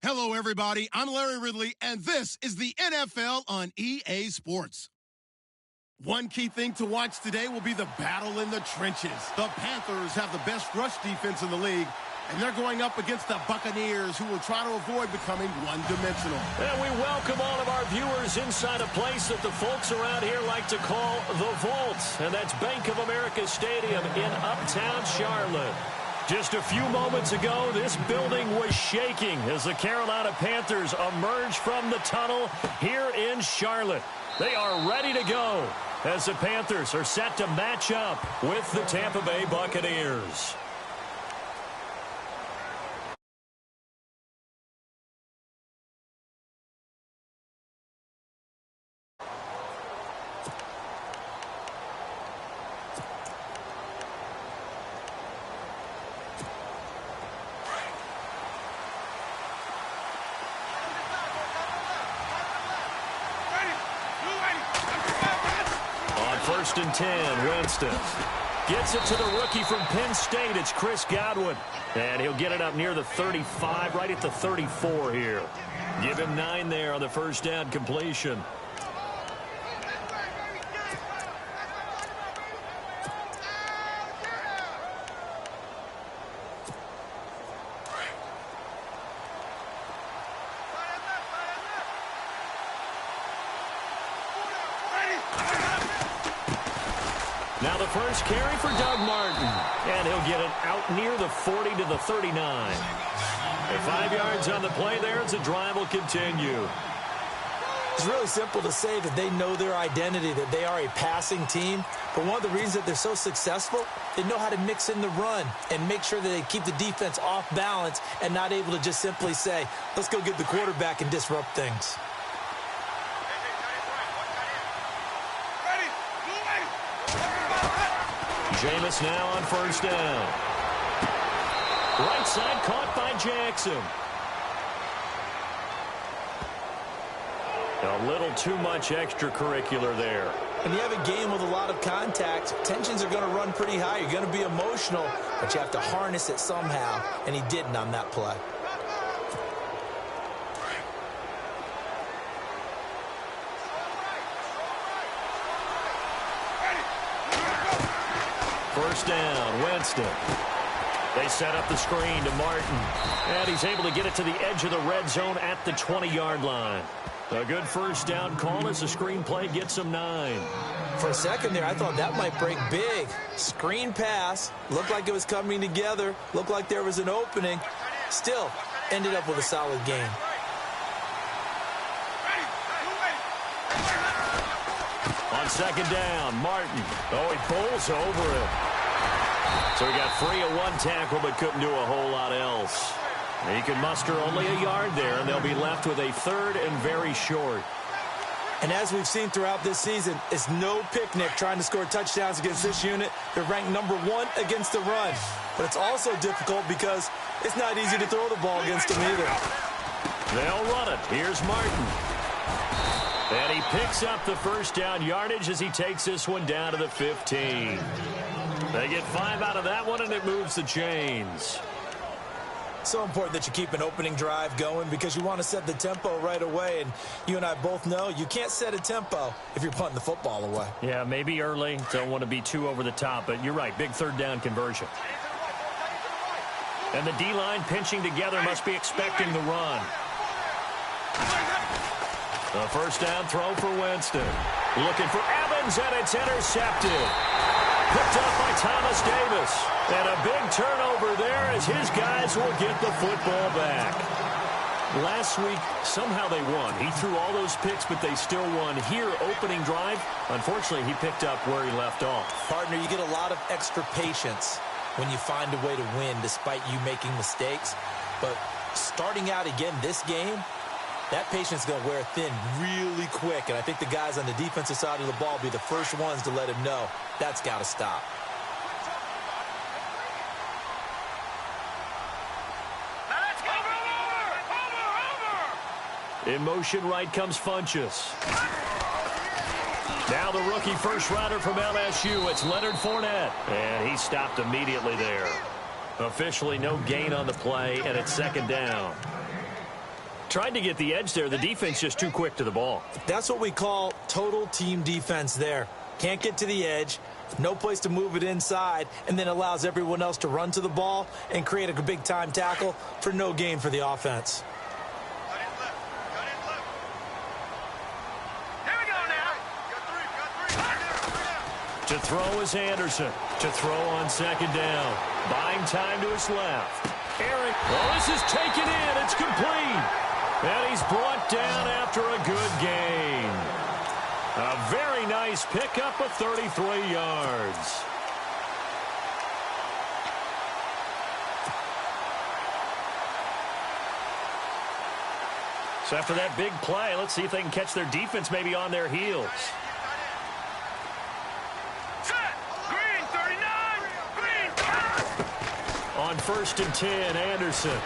Hello, everybody. I'm Larry Ridley, and this is the NFL on EA Sports. One key thing to watch today will be the battle in the trenches. The Panthers have the best rush defense in the league, and they're going up against the Buccaneers, who will try to avoid becoming one-dimensional. And we welcome all of our viewers inside a place that the folks around here like to call the Vault, and that's Bank of America Stadium in Uptown Charlotte. Just a few moments ago, this building was shaking as the Carolina Panthers emerged from the tunnel here in Charlotte. They are ready to go as the Panthers are set to match up with the Tampa Bay Buccaneers. First and 10, Winston gets it to the rookie from Penn State. It's Chris Godwin, and he'll get it up near the 35, right at the 34 here. Give him 9 there on the first down completion. Now the first carry for Doug Martin, and he'll get it out near the 40 to the 39. And 5 yards on the play there as the drive will continue. It's really simple to say that they know their identity, that they are a passing team. But one of the reasons that they're so successful, they know how to mix in the run and make sure that they keep the defense off balance and not able to just simply say, let's go get the quarterback and disrupt things. Jameis now on first down. Right side caught by Jackson. A little too much extracurricular there. When you have a game with a lot of contact, tensions are going to run pretty high. You're going to be emotional, but you have to harness it somehow, and he didn't on that play. First down, Winston. They set up the screen to Martin, and he's able to get it to the edge of the red zone at the 20-yard line. A good first down call as the screen play gets him 9. For a second there, I thought that might break big. Screen pass, looked like it was coming together, looked like there was an opening. Still, ended up with a solid game. On second down, Martin. Oh, he pulls over it. So he got free of one tackle but couldn't do a whole lot else. He can muster only a yard there, and they'll be left with a third and very short. And as we've seen throughout this season, it's no picnic trying to score touchdowns against this unit. They're ranked number 1 against the run. But it's also difficult because it's not easy to throw the ball against them either. They'll run it. Here's Martin. And he picks up the first down yardage as he takes this one down to the 15. They get 5 out of that one, and it moves the chains. So important that you keep an opening drive going because you want to set the tempo right away. And you and I both know you can't set a tempo if you're punting the football away. Yeah, maybe early. Don't want to be too over the top, but you're right. Big third down conversion. And the D-line pinching together must be expecting the run. The first down throw for Winston. Looking for Evans, and it's intercepted. Picked up by Thomas Davis. And a big turnover there as his guys will get the football back. Last week, somehow they won. He threw all those picks, but they still won. Here, opening drive, unfortunately, he picked up where he left off. Partner, you get a lot of extra patience when you find a way to win despite you making mistakes. But starting out again this game, that patience is going to wear thin really quick. And I think the guys on the defensive side of the ball will be the first ones to let him know that's got to stop. In motion right comes Funchess. Now the rookie first rounder from LSU, it's Leonard Fournette. And he stopped immediately there. Officially no gain on the play, and it's second down. tried to get the edge there. The defense just too quick to the ball. That's what we call total team defense there. Can't get to the edge, no place to move it inside, and then allows everyone else to run to the ball and create a big-time tackle for no gain for the offense. To throw is Anderson. To throw on second down. Buying time to his left. Eric. Well, this is taken in. It's complete. And he's brought down after a good gain. A very nice pickup of 33 yards. So after that big play, let's see if they can catch their defense maybe on their heels. On 1st and 10, Anderson.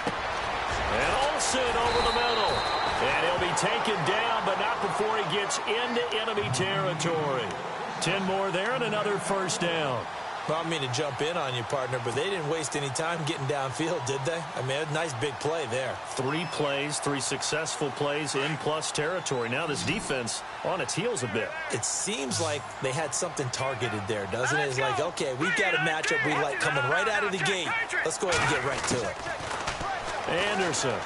And Olsen over the middle. And he'll be taken down, but not before he gets into enemy territory. 10 more there and another first down. Well, I don't mean to jump in on you, partner, but they didn't waste any time getting downfield, did they? I mean, a nice big play there. 3 plays, 3 successful plays in plus territory. Now this defense on its heels a bit. It seems like they had something targeted there, doesn't it? It's like, okay, we've got a matchup we like coming right out of the gate. Let's go ahead and get right to it. Anderson.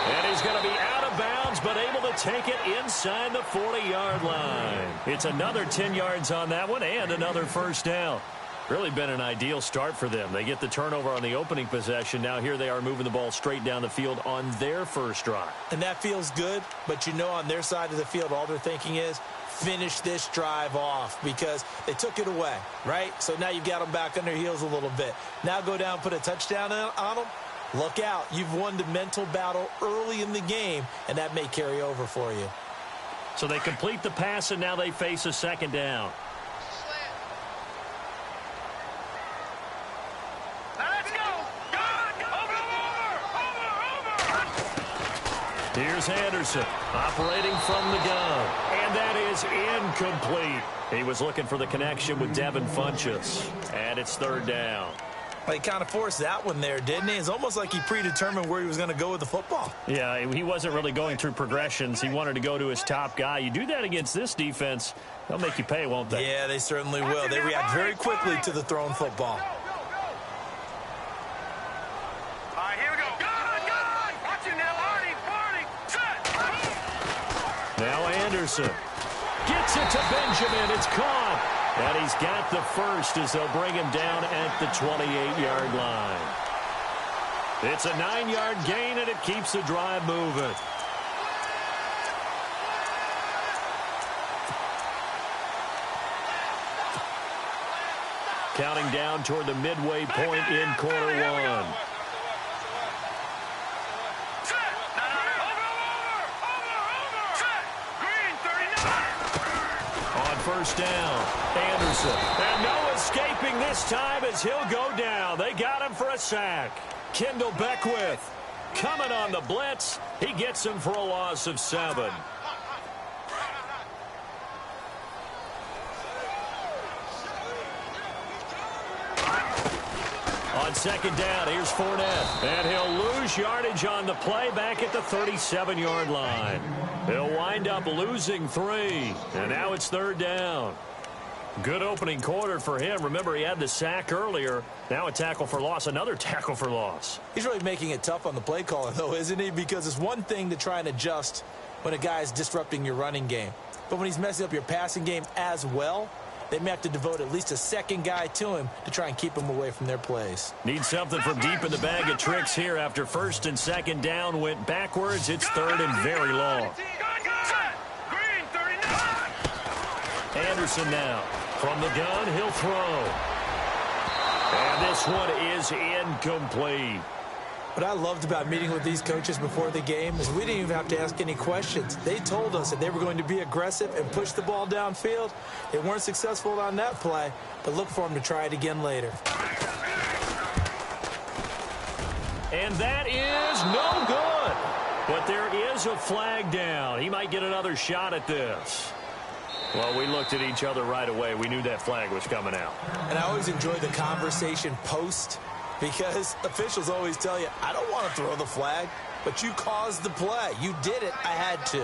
And he's going to be out of bounds, but able to take it inside the 40-yard line. It's another 10 yards on that one and another first down. Really been an ideal start for them. They get the turnover on the opening possession. Now here they are moving the ball straight down the field on their first drive. And that feels good, but you know on their side of the field all they're thinking is finish this drive off because they took it away, right? So now you've got them back on their heels a little bit. Now go down, put a touchdown on them. Look out. You've won the mental battle early in the game, and that may carry over for you. So they complete the pass, and now they face a second down. Let's go. Over. Here's Anderson operating from the gun, and that is incomplete. He was looking for the connection with Devin Funchess, and it's third down. Well, he kind of forced that one there, didn't he? It's almost like he predetermined where he was going to go with the football. Yeah, he wasn't really going through progressions. He wanted to go to his top guy. You do that against this defense, they'll make you pay, won't they? Yeah, they certainly will. They react very quickly to the thrown football. All right, here we go. Good. Watch it now, Artie. Set. Now Anderson gets it to Benjamin. It's caught. And he's got the first as they'll bring him down at the 28-yard line. It's a 9-yard gain, and it keeps the drive moving. Counting down toward the midway point in quarter one. First down, Anderson. And no escaping this time as he'll go down. They got him for a sack. Kendall Beckwith coming on the blitz. He gets him for a loss of 7. On second down, here's Fournette. And he'll lose yardage on the play back at the 37-yard line. He'll wind up losing 3. And now it's third down. Good opening quarter for him. Remember, he had the sack earlier. Now a tackle for loss, another tackle for loss. He's really making it tough on the play caller, though, isn't he? Because it's one thing to try and adjust when a guy's disrupting your running game. But when he's messing up your passing game as well, they may have to devote at least a second guy to him to try and keep him away from their plays. Need something from deep in the bag of tricks here after first and second down went backwards. It's third and very long. Anderson now from the gun. He'll throw. And this one is incomplete. What I loved about meeting with these coaches before the game is we didn't even have to ask any questions. They told us that they were going to be aggressive and push the ball downfield. They weren't successful on that play, but look for them to try it again later. And that is no good. But there is a flag down. He might get another shot at this. Well, we looked at each other right away. We knew that flag was coming out. And I always enjoy the conversation post, Because officials always tell you, I don't want to throw the flag, but you caused the play. You did it. I had to.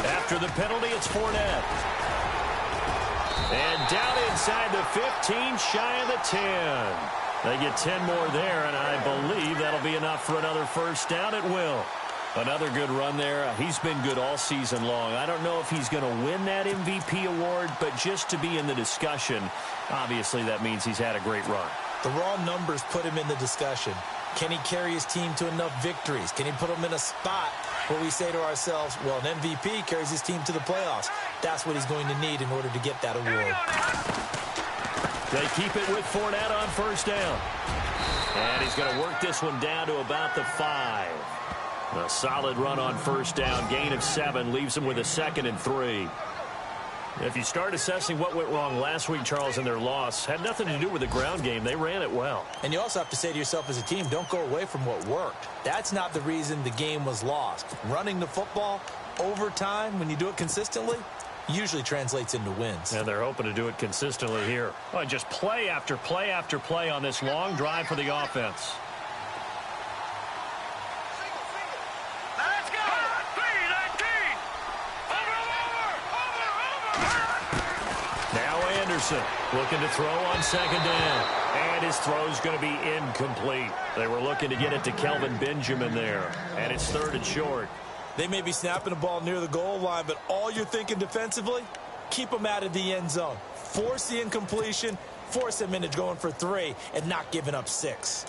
After the penalty, it's Fournette. And down inside the 15, shy of the 10. They get 10 more there, and I believe that'll be enough for another first down. It will. Another good run there. He's been good all season long. I don't know if he's going to win that MVP award, but just to be in the discussion, obviously that means he's had a great run. The raw numbers put him in the discussion. Can he carry his team to enough victories? Can he put them in a spot where we say to ourselves, well, an MVP carries his team to the playoffs. That's what he's going to need in order to get that award. They keep it with Fournette on first down. And he's going to work this one down to about the 5. A solid run on first down. Gain of 7 leaves him with a 2nd and 3. If you start assessing what went wrong last week, Charles, in their loss, had nothing to do with the ground game. They ran it well. And you also have to say to yourself as a team, don't go away from what worked. That's not the reason the game was lost. Running the football over time, when you do it consistently, usually translates into wins. And they're hoping to do it consistently here. Oh, just play after play after play on this long drive for the offense. Looking to throw on second down. And his throw's going to be incomplete. They were looking to get it to Kelvin Benjamin there. And it's 3rd and short. They may be snapping the ball near the goal line, but all you're thinking defensively, keep them out of the end zone. Force the incompletion, force them into going for 3, and not giving up 6.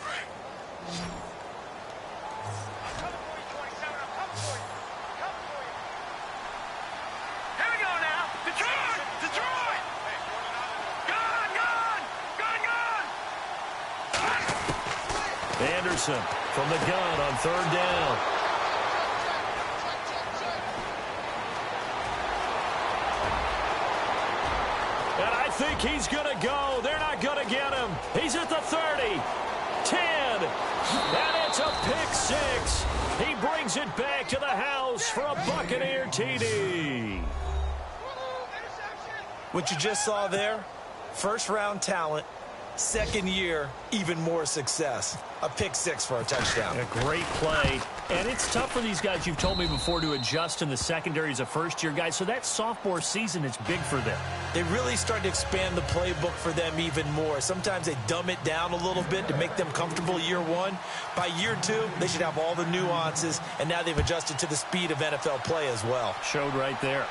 Anderson from the gun on 3rd down. And I think he's going to go. They're not going to get him. He's at the 30, 10, and it's a pick 6. He brings it back to the house for a Buccaneer TD. What you just saw there, first-round talent, second year, even more success. A pick 6 for a touchdown. A great play. And it's tough for these guys, you've told me before, to adjust in the secondary as a first-year guy. So that sophomore season is big for them. They really start to expand the playbook for them even more. Sometimes they dumb it down a little bit to make them comfortable year 1. By year 2, they should have all the nuances, and now they've adjusted to the speed of NFL play as well. Showed right there.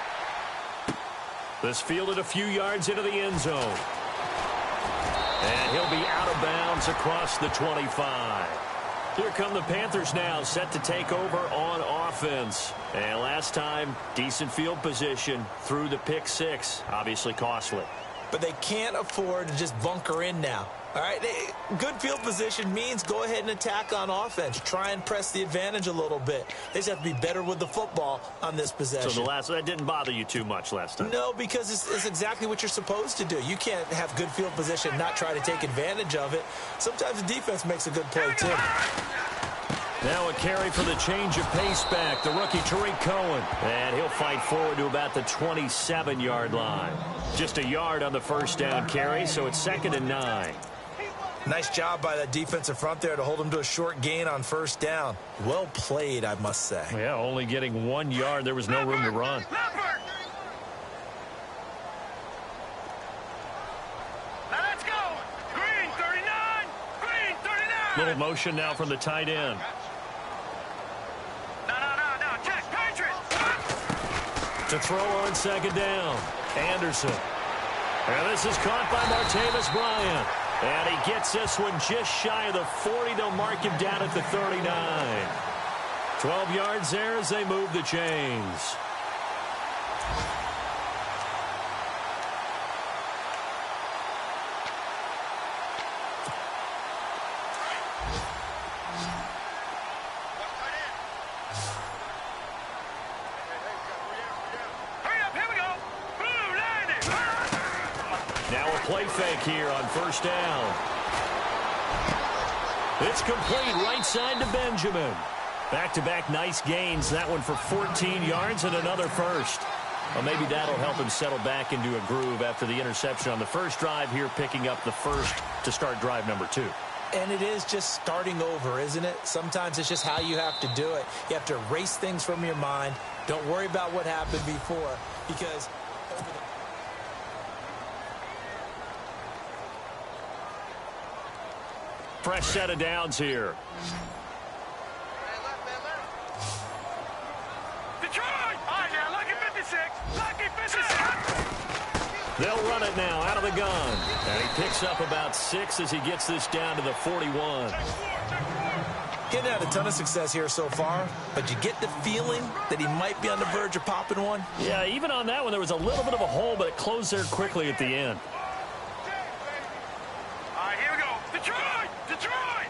This fielded a few yards into the end zone. And he'll be out of bounds across the 25. Here come the Panthers now, set to take over on offense. And last time, decent field position through the pick 6. Obviously costly. But they can't afford to just bunker in now. All right, good field position means go ahead and attack on offense. Try and press the advantage a little bit. They just have to be better with the football on this possession. So that didn't bother you too much last time? No, because it's exactly what you're supposed to do. You can't have good field position, not try to take advantage of it. Sometimes the defense makes a good play, too. Now a carry for the change of pace back, the rookie Tariq Cohen. And he'll fight forward to about the 27-yard line. Just a yard on the first down carry, so it's 2nd and 9. Nice job by that defensive front there to hold him to a short gain on first down. Well played, I must say. Yeah, only getting 1 yard. There was no room to run. Now let's go. Green 39. Green 39. Little motion now from the tight end. No. Check. Patriots. To throw on second down. Anderson. And this is caught by Martavis Bryant. And he gets this one just shy of the 40. They'll mark him down at the 39. 12 yards there as they move the chains. Hurry up. Here we go. Blue landing. Now a play fake here on first down. It's complete right side to Benjamin. Back-to-back nice gains. That one for 14 yards and another first. Well, maybe that'll help him settle back into a groove after the interception on the first drive here, picking up the first to start drive number 2. And it is just starting over, isn't it? Sometimes it's just how you have to do it. You have to erase things from your mind. Don't worry about what happened before, because fresh set of downs here. Detroit! All right, now, lucky 56. Lucky 56. They'll run it now out of the gun. And he picks up about 6 as he gets this down to the 41. Getting had a ton of success here so far, but you get the feeling that he might be on the verge of popping one. Yeah, even on that one, there was a little bit of a hole, but it closed there quickly at the end. All right, here we go. Detroit! Detroit!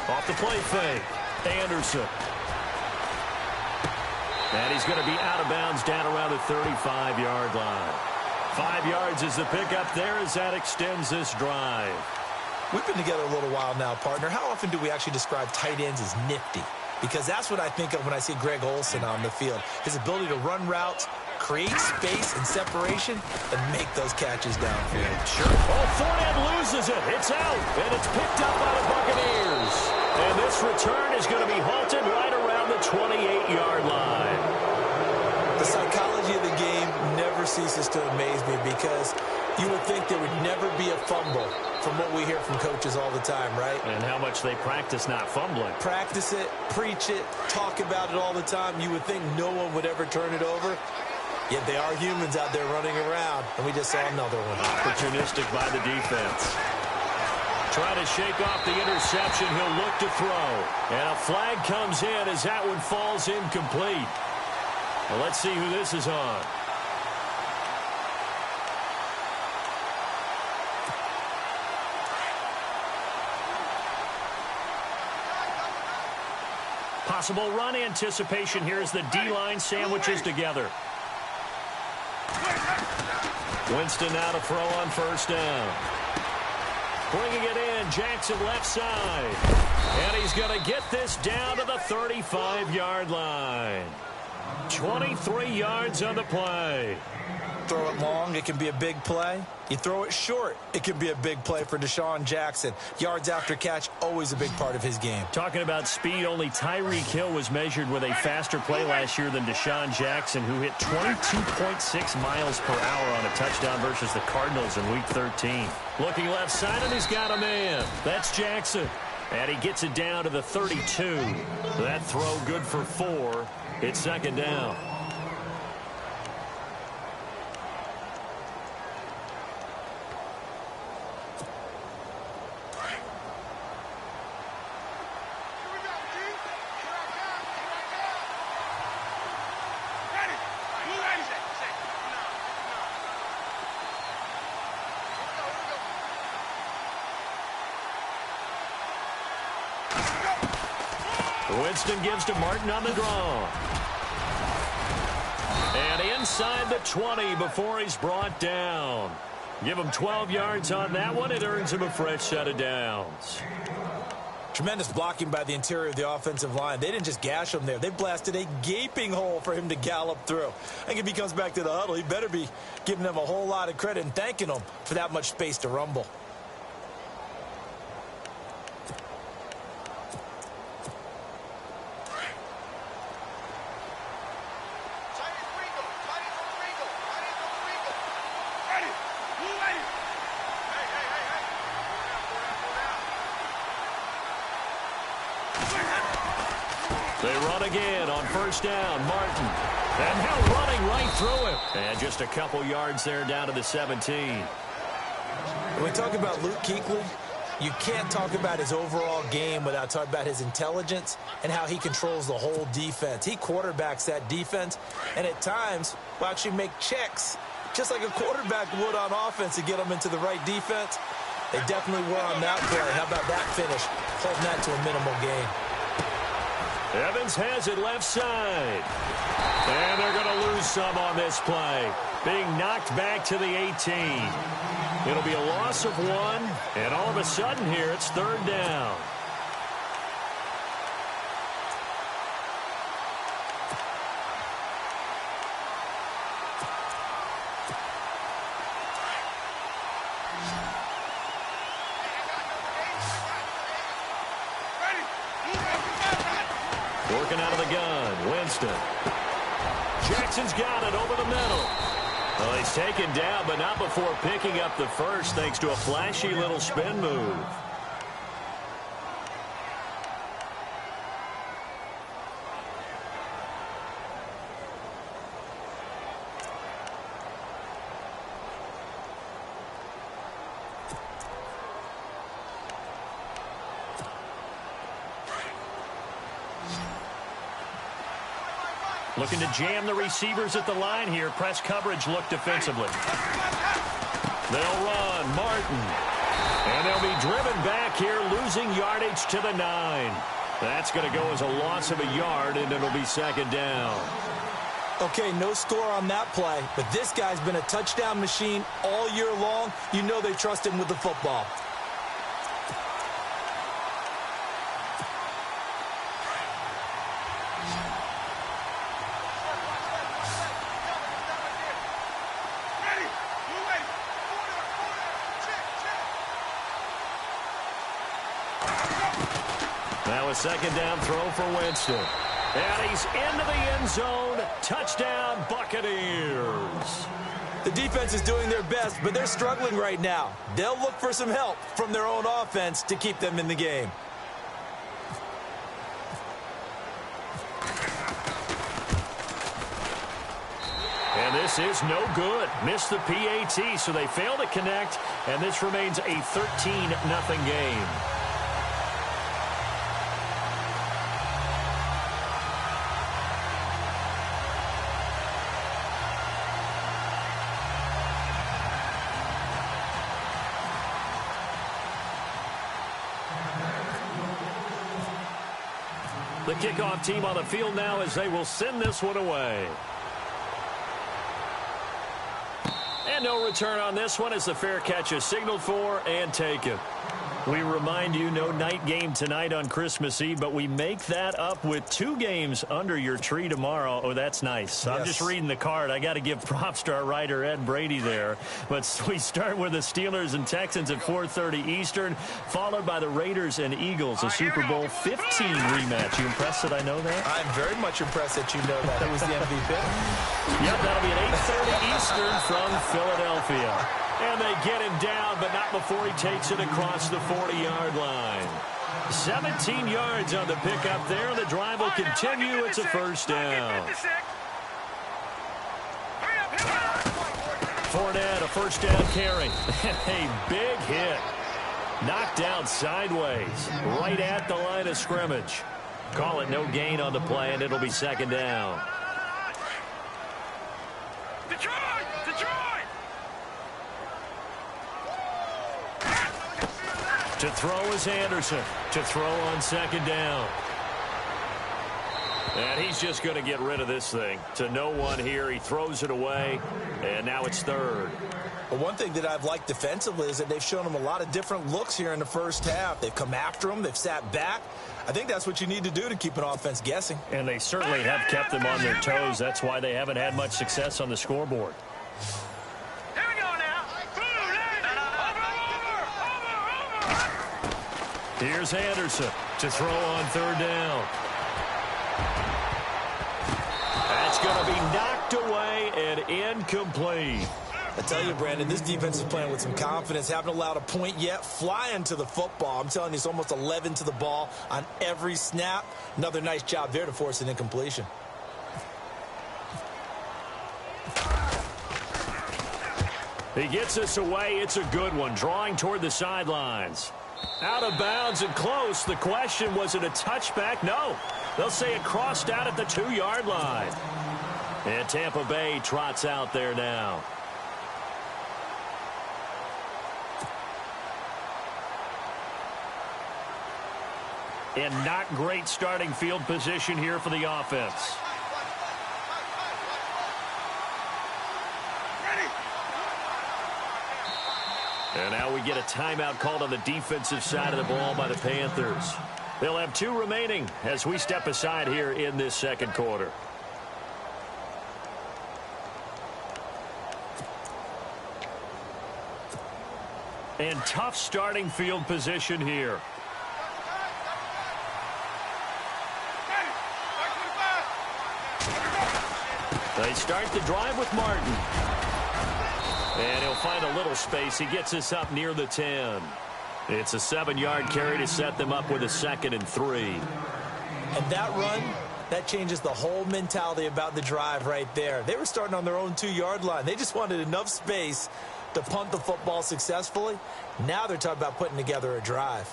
Off the play fake. Anderson. And he's going to be out of bounds down around the 35-yard line. 5 yards is the pickup there as that extends this drive. We've been together a little while now, partner. How often do we actually describe tight ends as nifty? Because that's what I think of when I see Greg Olsen on the field. His ability to run routes, create space and separation, and make those catches downfield. Sure. Oh, Fournette loses it. It's out, and it's picked up by the Buccaneers. And this return is going to be halted right around the 28-yard line. The psychology of the game never ceases to amaze me, because you would think there would never be a fumble from what we hear from coaches all the time, right? And how much they practice not fumbling. Practice it, preach it, talk about it all the time. You would think no one would ever turn it over. Yet they are humans out there running around, and we just saw another one. Opportunistic by the defense. Trying to shake off the interception. He'll look to throw. And a flag comes in as that one falls incomplete. Well, let's see who this is on. Possible run anticipation here as the D-line sandwiches together. Winston now to throw on first down. Bringing it in, Jackson left side. And he's going to get this down to the 35-yard line. 23 yards on the play. Throw it long, it can be a big play. You throw it short, it can be a big play for Deshaun Jackson. Yards after catch, always a big part of his game. Talking about speed, only Tyreek Hill was measured with a faster play last year than Deshaun Jackson, who hit 22.6 miles per hour on a touchdown versus the Cardinals in Week 13. Looking left side, and he's got a man. That's Jackson. And he gets it down to the 32. That throw good for 4. It's second down. Winston gives to Martin on the draw. And inside the 20 before he's brought down. Give him 12 yards on that one. It earns him a fresh set of downs. Tremendous blocking by the interior of the offensive line. They didn't just gash him there. They blasted a gaping hole for him to gallop through. I think if he comes back to the huddle, he better be giving them a whole lot of credit and thanking them for that much space to rumble. They run again on first down. Martin. And now running right through him. And just a couple yards there down to the 17. When we talk about Luke Kuechly, you can't talk about his overall game without talking about his intelligence and how he controls the whole defense. He quarterbacks that defense, and at times will actually make checks, just like a quarterback would on offense to get them into the right defense. They definitely were on that play. How about that finish? Holding that to a minimal gain. Evans has it left side. And they're going to lose some on this play. Being knocked back to the 18. It'll be a loss of 1, and all of a sudden here, it's 3rd down. Working out of the gun, Winston. Jackson's got it over the middle. Well, he's taken down, but not before picking up the first, thanks to a flashy little spin move. Looking to jam the receivers at the line here. Press coverage look defensively. They'll run. Martin. And they'll be driven back here, losing yardage to the 9. That's going to go as a loss of a yard, and it'll be 2nd down. Okay, no score on that play, but this guy's been a touchdown machine all year long. You know they trust him with the football. Now a 2nd down throw for Winston. And he's into the end zone. Touchdown, Buccaneers. The defense is doing their best, but they're struggling right now. They'll look for some help from their own offense to keep them in the game. And this is no good. Missed the PAT, so they fail to connect, and this remains a 13-0 game. The kickoff team on the field now as they will send this one away. And no return on this one as the fair catch is signaled for and taken. We remind you, no night game tonight on Christmas Eve, but we make that up with 2 games under your tree tomorrow. Oh, that's nice. Yes. I'm just reading the card. I got to give props to our writer, Ed Brady, there. But we start with the Steelers and Texans at 4:30 Eastern, followed by the Raiders and Eagles, a Super Bowl 15 rematch. You impressed that I know that? I'm very much impressed that you know that. That was the MVP. Yep, that'll be at 8:30 Eastern from Philadelphia. And they get him down, but not before he takes it across the 40-yard line. 17 yards on the pickup there. The drive will continue. It's a 1st down. Fournette, a 1st down carry. A big hit. Knocked down sideways, right at the line of scrimmage. Call it no gain on the play, and it'll be 2nd down. Detroit! To throw is Anderson. To throw on 2nd down. And he's just going to get rid of this thing. To no one here. He throws it away. And now it's 3rd. Well, one thing that I've liked defensively is that they've shown him a lot of different looks here in the first half. They've come after him. They've sat back. I think that's what you need to do to keep an offense guessing. And they certainly have kept them on their toes. That's why they haven't had much success on the scoreboard. Here's Anderson to throw on 3rd down. That's going to be knocked away and incomplete. I tell you, Brandon, this defense is playing with some confidence. Haven't allowed a point yet. Flying to the football. I'm telling you, it's almost 11 to the ball on every snap. Another nice job there to force an incompletion. He gets us away. It's a good one. Drawing toward the sidelines. Out of bounds and close. The question, was it a touchback? No. They'll say it crossed out at the 2-yard line. And Tampa Bay trots out there now. And not great starting field position here for the offense. we get a timeout called on the defensive side of the ball by the Panthers. They'll have 2 remaining as we step aside here in this second quarter. And tough starting field position here. They start the drive with Martin. And he'll find a little space. He gets us up near the 10. It's a 7-yard carry to set them up with a 2nd and 3. And that run, that changes the whole mentality about the drive right there. They were starting on their own 2-yard line. They just wanted enough space to punt the football successfully. Now they're talking about putting together a drive.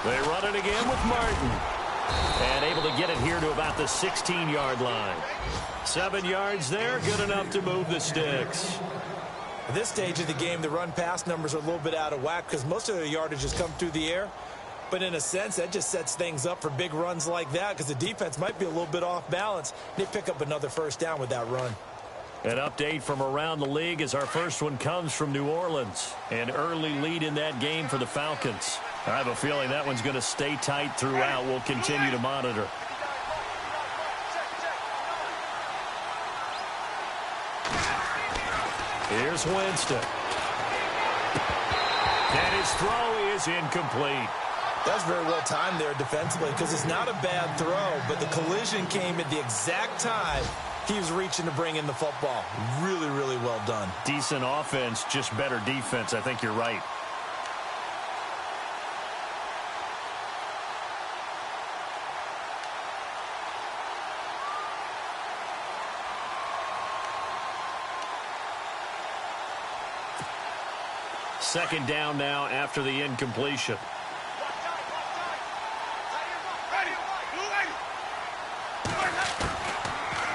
They run it again with Martin. And able to get it here to about the 16-yard line. 7 yards there, good enough to move the sticks. At this stage of the game, the run-pass numbers are a little bit out of whack because most of their yardage has come through the air. But in a sense, that just sets things up for big runs like that because the defense might be a little bit off balance. They pick up another first down with that run. An update from around the league as our first one comes from New Orleans. An early lead in that game for the Falcons. I have a feeling that one's going to stay tight throughout. We'll continue to monitor. Here's Winston. And his throw is incomplete. That's very well timed there defensively because it's not a bad throw, but the collision came at the exact time he was reaching to bring in the football. Really, really well done. Decent offense, just better defense. I think you're right. Second down now after the incompletion.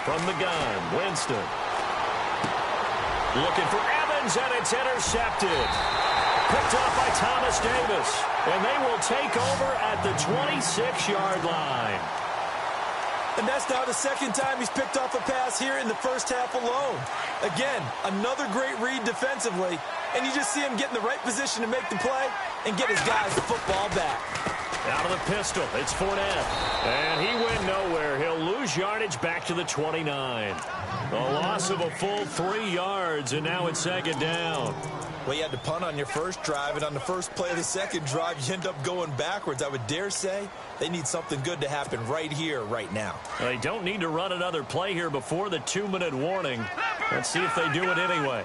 From the gun, Winston. Looking for Evans, and it's intercepted. Picked off by Thomas Davis. And they will take over at the 26-yard line. And that's now the second time he's picked off a pass here in the first half alone. Again, another great read defensively. And you just see him get in the right position to make the play and get his guys the football back. Out of the pistol, it's Fournette. And he went nowhere. He'll lose yardage back to the 29. A loss of a full 3 yards, and now it's second down. Well, you had to punt on your first drive, and on the first play of the second drive, you end up going backwards. I would dare say they need something good to happen right here, right now. They don't need to run another play here before the 2-minute warning. Let's see if they do it anyway.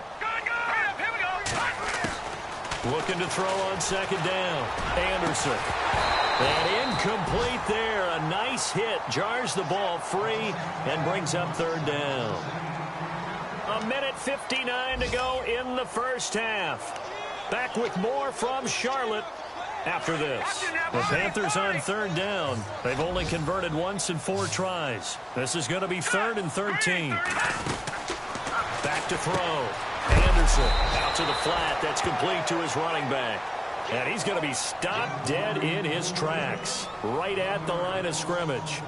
Looking to throw on second down. Anderson. And incomplete there. A nice hit. Jars the ball free and brings up third down. 1:59 to go in the first half. Back with more from Charlotte after this. The Panthers on third down. They've only converted once in 4 tries. This is going to be 3rd and 13. Back to throw. Anderson out to the flat. That's complete to his running back. And he's going to be stopped dead in his tracks right at the line of scrimmage.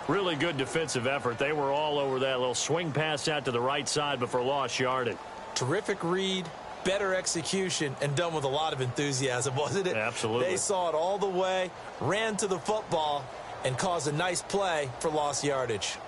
Really good defensive effort. They were all over that little swing pass out to the right side before lost yardage. Terrific read, better execution, and done with a lot of enthusiasm, wasn't it? Absolutely. They saw it all the way, ran to the football, and caused a nice play for lost yardage.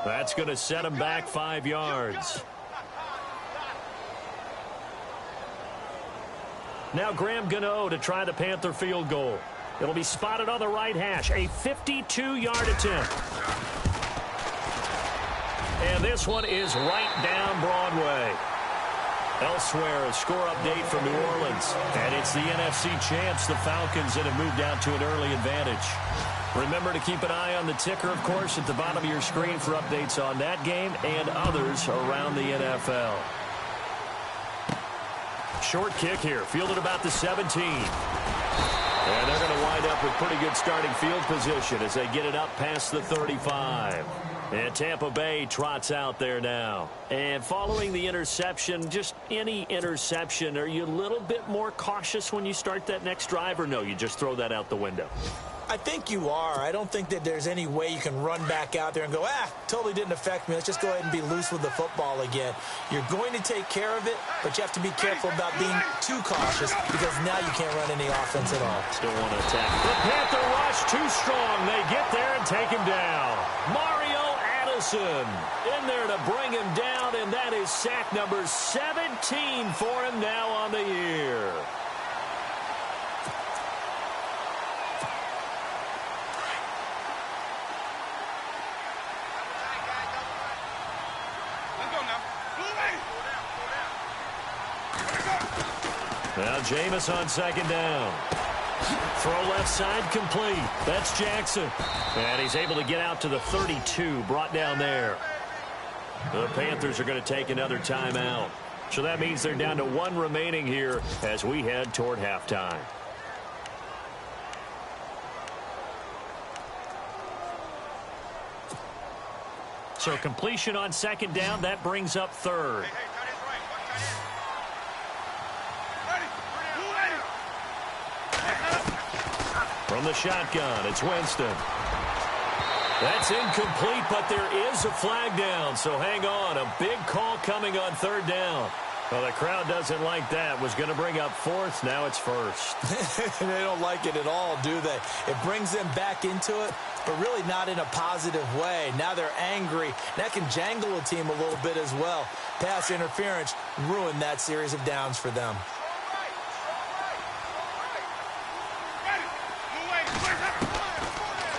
That's going to set him back 5 yards. Now Graham Gano to try the Panther field goal. It'll be spotted on the right hash. A 52-yard attempt. And this one is right down Broadway. Elsewhere, a score update from New Orleans. And it's the NFC champs, the Falcons, that have moved out to an early advantage. Remember to keep an eye on the ticker, of course, at the bottom of your screen for updates on that game and others around the NFL. Short kick here, fielded about the 17. And they're going to wind up with pretty good starting field position as they get it up past the 35. And Tampa Bay trots out there now. And following the interception, just any interception, are you a little bit more cautious when you start that next drive, or no, you just throw that out the window? I think you are. I don't think that there's any way you can run back out there and go, totally didn't affect me. Let's just go ahead and be loose with the football again. You're going to take care of it, but you have to be careful about being too cautious because now you can't run any offense at all. Still want to attack. The Panther rush too strong. They get there and take him down. Mario Addison in there to bring him down, and that is sack number 17 for him now on the year. Now Jameis on second down. Throw left side complete. That's Jackson. And he's able to get out to the 32, brought down there. The Panthers are going to take another timeout. So that means they're down to one remaining here as we head toward halftime. So completion on second down, that brings up third. From the shotgun, it's Winston. That's incomplete, but there is a flag down, so hang on. A big call coming on third down. Well, the crowd doesn't like that. Was going to bring up fourth. Now it's first. They don't like it at all, do they? It brings them back into it, but really not in a positive way. Now they're angry. That can jangle a team a little bit as well. Pass interference ruined that series of downs for them.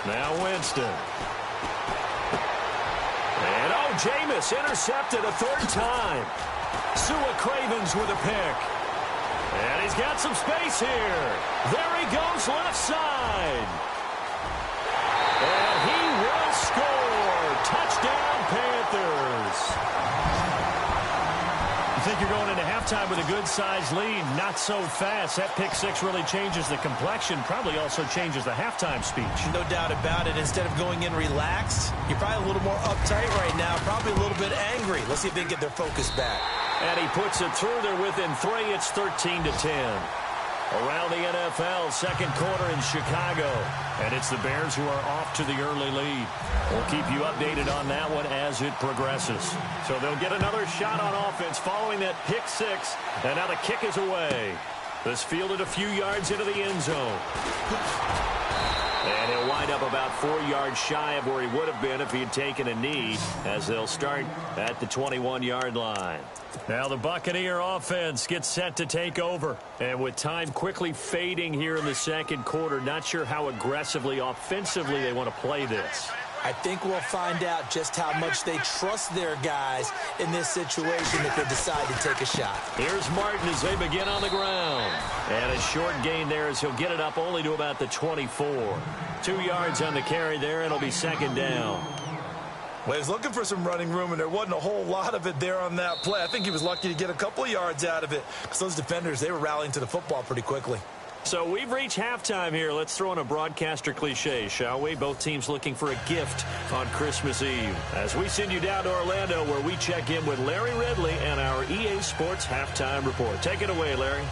Now Winston. And Jameis intercepted a third time. Sua Cravens with a pick. And he's got some space here. There he goes left side. And he will score. Touchdown Panthers. You think you're going into halftime with a good-sized lead. Not so fast. That pick six really changes the complexion. Probably also changes the halftime speech. No doubt about it. Instead of going in relaxed, you're probably a little more uptight right now. Probably a little bit angry. Let's see if they can get their focus back. And he puts it through there within 3. It's 13-10. Around the NFL, second quarter in Chicago. And it's the Bears who are off to the early lead. We'll keep you updated on that one as it progresses. So they'll get another shot on offense following that pick six. And now the kick is away. This fielded a few yards into the end zone. And he'll wind up about 4 yards shy of where he would have been if he had taken a knee, as they'll start at the 21-yard line. Now the Buccaneer offense gets set to take over. And with time quickly fading here in the second quarter, not sure how aggressively, offensively they want to play this. I think we'll find out just how much they trust their guys in this situation if they decide to take a shot. Here's Martin as they begin on the ground. And a short gain there as he'll get it up only to about the 24. 2 yards on the carry there, and it'll be second down. Well, he was looking for some running room, and there wasn't a whole lot of it there on that play. I think he was lucky to get a couple of yards out of it because those defenders, they were rallying to the football pretty quickly. So we've reached halftime here. Let's throw in a broadcaster cliche, shall we? Both teams looking for a gift on Christmas Eve. As we send you down to Orlando, where we check in with Larry Ridley and our EA Sports Halftime Report. Take it away, Larry.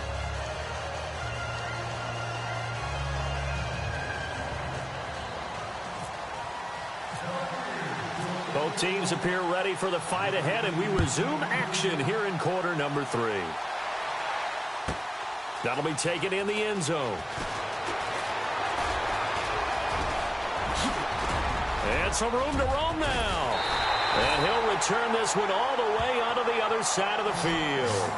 Both teams appear ready for the fight ahead, and we resume action here in quarter number 3. That'll be taken in the end zone. And some room to roam now. And he'll return this one all the way onto the other side of the field.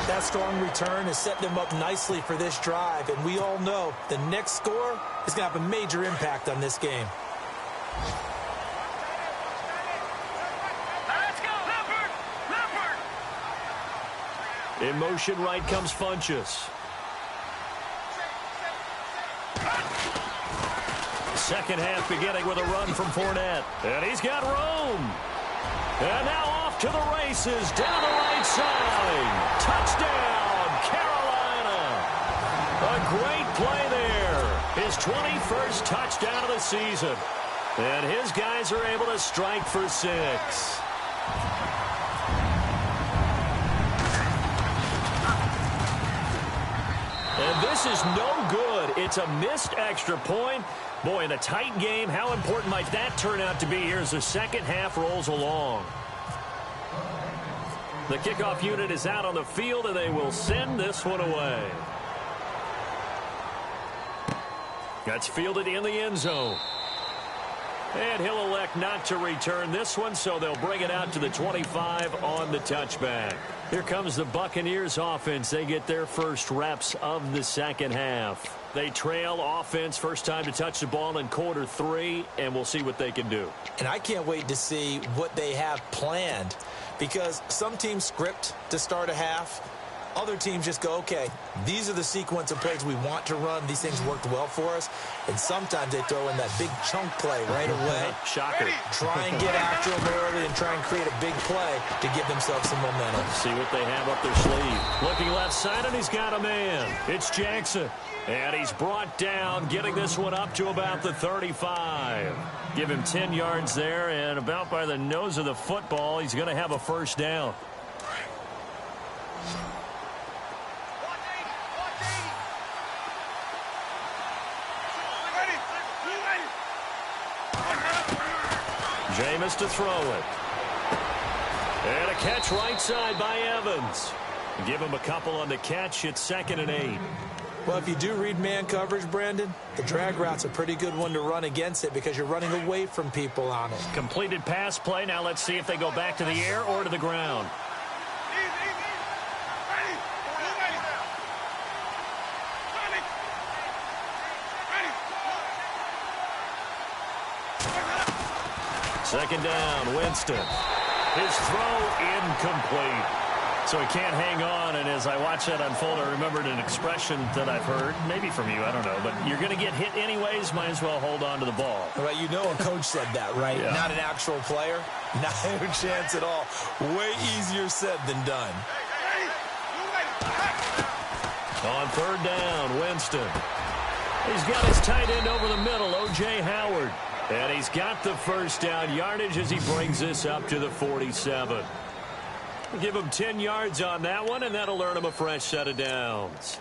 That strong return has set them up nicely for this drive, and we all know the next score is going to have a major impact on this game. In motion right comes Funchess. Second half beginning with a run from Fournette. And he's got room. And now off to the races down the right side. Touchdown, Carolina. A great play there. His 21st touchdown of the season. And his guys are able to strike for 6. And this is no good. It's a missed extra point. Boy, in a tight game, how important might that turn out to be here as the second half rolls along? The kickoff unit is out on the field, and they will send this one away. That's fielded in the end zone. And he'll elect not to return this one, so they'll bring it out to the 25 on the touchback. Here comes the Buccaneers offense. They get their first reps of the second half. They trail offense, first time to touch the ball in quarter 3, and we'll see what they can do. And I can't wait to see what they have planned, because some teams script to start a half. Other teams just go, okay, these are the sequence of plays we want to run. These things worked well for us. And sometimes they throw in that big chunk play right away. Shocker. Try and get after them early and try and create a big play to give themselves some momentum. See what they have up their sleeve. Looking left side, and he's got a man. It's Jackson. And he's brought down, getting this one up to about the 35. Give him 10 yards there, and about by the nose of the football, he's going to have a first down. Jameis to throw it. And a catch right side by Evans. Give him a couple on the catch. It's 2nd and 8. Well, if you do read man coverage, Brandon, the drag route's a pretty good one to run against it because you're running away from people on it. Completed pass play. Now let's see if they go back to the air or to the ground. Second down, Winston. His throw incomplete. So he can't hang on, and as I watch that unfold, I remembered an expression that I've heard, maybe from you, I don't know, but you're going to get hit anyways, might as well hold on to the ball. Right, you know a coach said that, right? Yeah. Not an actual player. Not a chance at all. Way easier said than done. On third down, Winston. He's got his tight end over the middle, O.J. Howard. And he's got the first down yardage as he brings this up to the 47. Give him 10 yards on that one, and that'll earn him a fresh set of downs.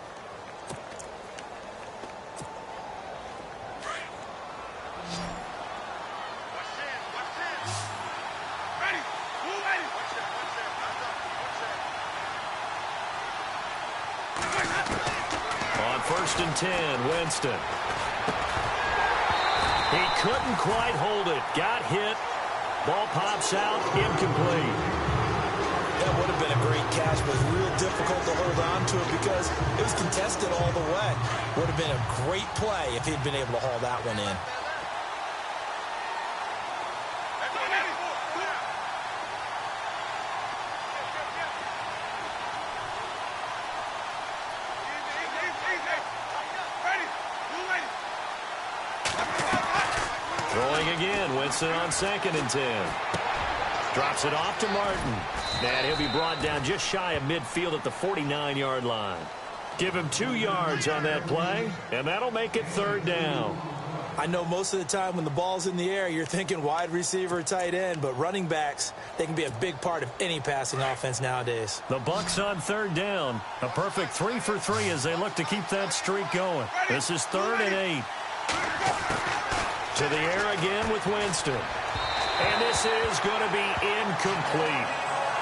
On 1st and 10, Winston. He couldn't quite hold it. Got hit. Ball pops out. Incomplete. That would have been a great catch, but it was real difficult to hold on to it because it was contested all the way. Would have been a great play if he'd been able to haul that one in. Throwing again, Winston on 2nd and 10. Drops it off to Martin. And he'll be brought down just shy of midfield at the 49-yard line. Give him 2 yards on that play, and that'll make it 3rd down. I know most of the time when the ball's in the air, you're thinking wide receiver, tight end, but running backs, they can be a big part of any passing offense nowadays. The Bucs on 3rd down. A perfect 3 for 3 as they look to keep that streak going. This is 3rd and 8. To the air again with Winston. And this is going to be incomplete.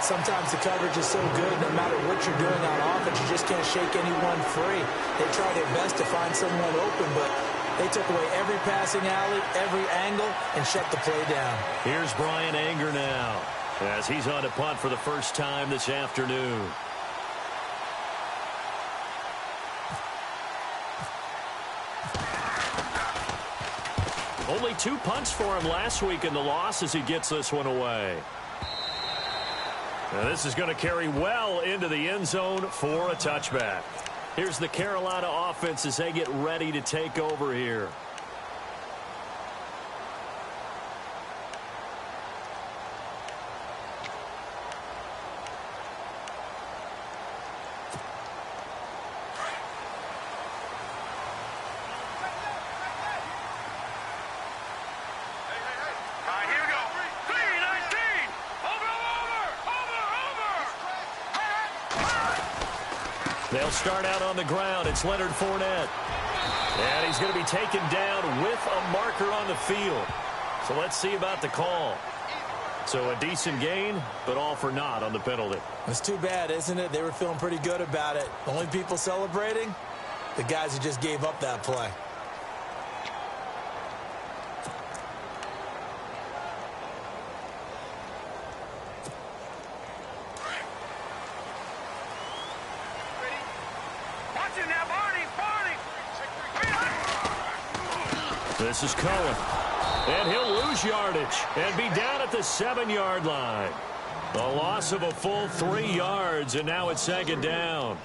Sometimes the coverage is so good, no matter what you're doing on offense, you just can't shake anyone free. They try their best to find someone open, but they took away every passing alley, every angle, and shut the play down. Here's Brian Anger now as he's on to punt for the first time this afternoon. Only 2 punts for him last week in the loss as he gets this one away. Now this is going to carry well into the end zone for a touchback. Here's the Carolina offense as they get ready to take over here. They'll start out on the ground. It's Leonard Fournette. And he's going to be taken down with a marker on the field. So let's see about the call. So a decent gain, but all for naught on the penalty. It's too bad, isn't it? They were feeling pretty good about it. Only people celebrating? The guys who just gave up that play. This is Cohen. And he'll lose yardage and be down at the 7-yard line. A loss of a full 3 yards, and now it's 2nd down.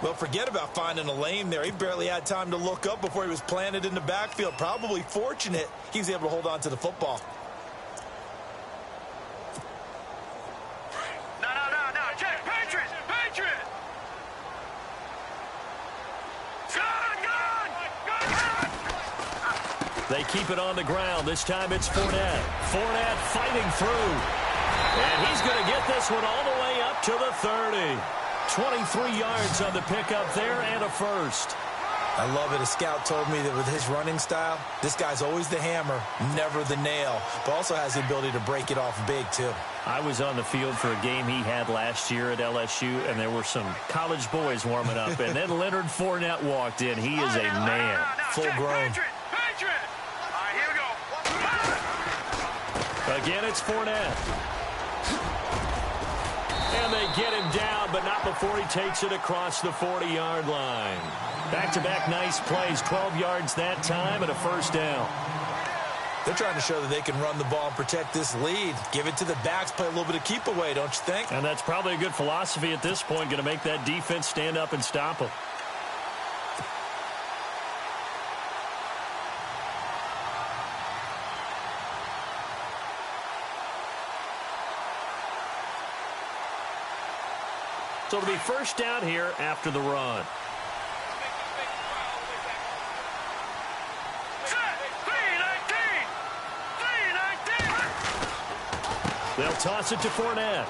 Well, forget about finding a lane there. He barely had time to look up before he was planted in the backfield. Probably fortunate he was able to hold on to the football. No. Check. Patriots. They keep it on the ground. This time it's Fournette. Fournette fighting through. And he's going to get this one all the way up to the 30. 23 yards on the pickup there and a first. I love it. A scout told me that with his running style, this guy's always the hammer, never the nail, but also has the ability to break it off big, too. I was on the field for a game he had last year at LSU, and there were some college boys warming up. And then Leonard Fournette walked in. He is a man. Full grown. Again, it's Fournette. And they get him down, but not before he takes it across the 40-yard line. Back-to-back nice plays, 12 yards that time and a first down. They're trying to show that they can run the ball and protect this lead. Give it to the backs, play a little bit of keep away, don't you think? And that's probably a good philosophy at this point, going to make that defense stand up and stop them. So it'll be first down here after the run. They'll toss it to Fournette.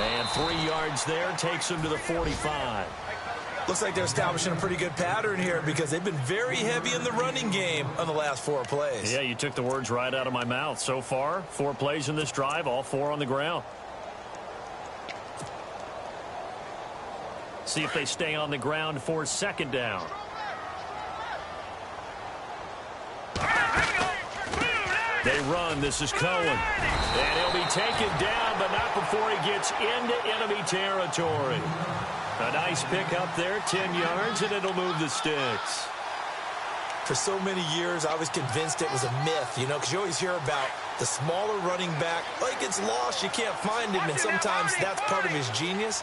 And 3 yards there takes him to the 45. Looks like they're establishing a pretty good pattern here because they've been very heavy in the running game on the last 4 plays. Yeah, you took the words right out of my mouth. So far, 4 plays in this drive, all 4 on the ground. See if they stay on the ground for 2nd down. They run. This is Cohen. And he'll be taken down, but not before he gets into enemy territory. A nice pick up there, 10 yards, and it'll move the sticks. For so many years, I was convinced it was a myth, you know, because you always hear about the smaller running back. Oh, he gets lost, you can't find him, and sometimes that's part of his genius.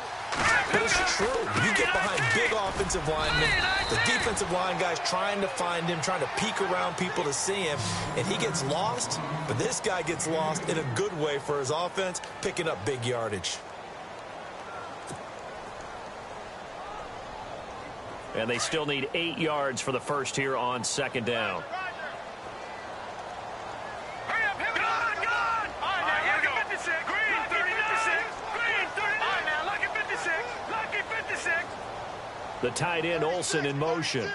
But it's true. You get behind big offensive linemen, the defensive line guys trying to find him, trying to peek around people to see him, and he gets lost. But this guy gets lost in a good way for his offense, picking up big yardage. And they still need 8 yards for the first here on 2nd down. The tight end, Olsen, in motion.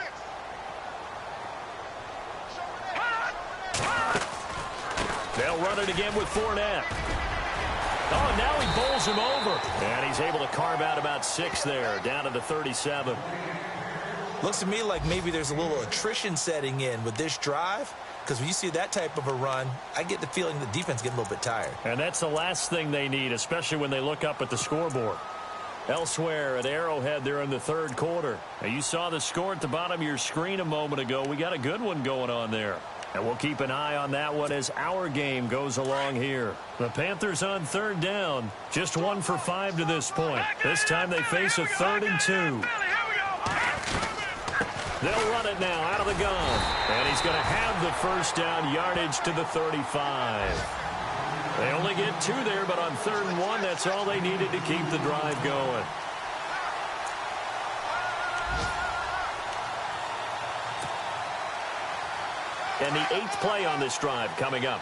They'll run it again with Fournette. Oh, now he bowls him over. And he's able to carve out about 6 there, down to the 37. Looks to me like maybe there's a little attrition setting in with this drive, because when you see that type of a run, I get the feeling the defense getting a little bit tired. And that's the last thing they need, especially when they look up at the scoreboard. Elsewhere at Arrowhead, they're in the 3rd quarter. Now, you saw the score at the bottom of your screen a moment ago. We got a good one going on there. And we'll keep an eye on that one as our game goes along here. The Panthers on third down. Just 1 for 5 to this point. This time they face a 3rd and 2. They'll run it now out of the gun. And he's going to have the first down, yardage to the 35. They only get 2 there, but on 3rd and 1, that's all they needed to keep the drive going. And the 8th play on this drive coming up.